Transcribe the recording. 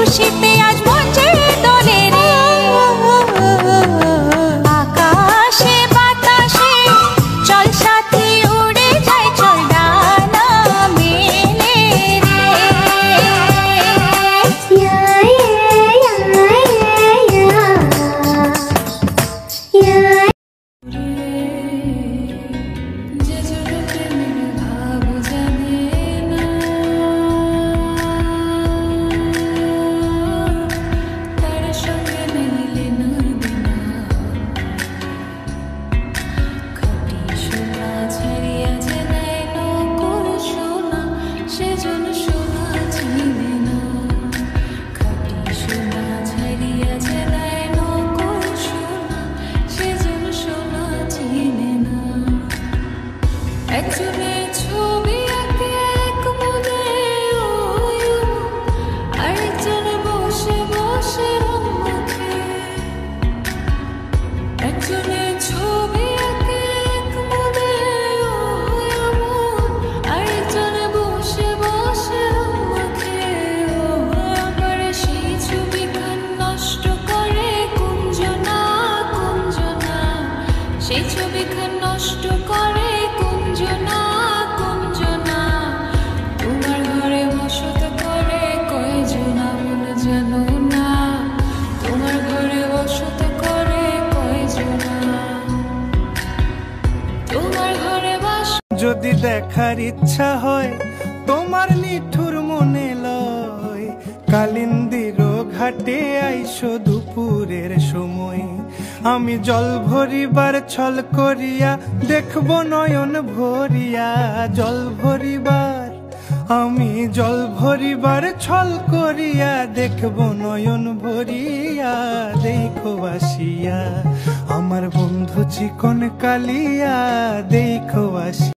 খুশিতে আজ মঞ্চে দোলে রে। আকাশে বাতাসে চল সাথী উড়ে যায়, চল ডানা মেলে রে। সেই ছবিখান নষ্ট করে কুঞ্জনা কুঞ্জনা। তোমার ঘরে বসত করে কয়জনা মন জানো না, তোমার ঘরে বসত করে কয়জনা, তোমার ঘরে বাস। যদি দেখার ইচ্ছা হয় তোমার নিঠুর মনে লয়, কালিন্দির ঘাটে আইসো দুপুরের সময়। আমি জল ভরিবার ছল করিয়া দেখব নয়ন ভরিয়া, জল ভরিবার আমি জল ভরিবার ছল করিয়া দেখব নয়ন ভরিয়া। দেখো আসিয়া আমার বন্ধু চিকন কালিয়া, দেখো আসিয়া।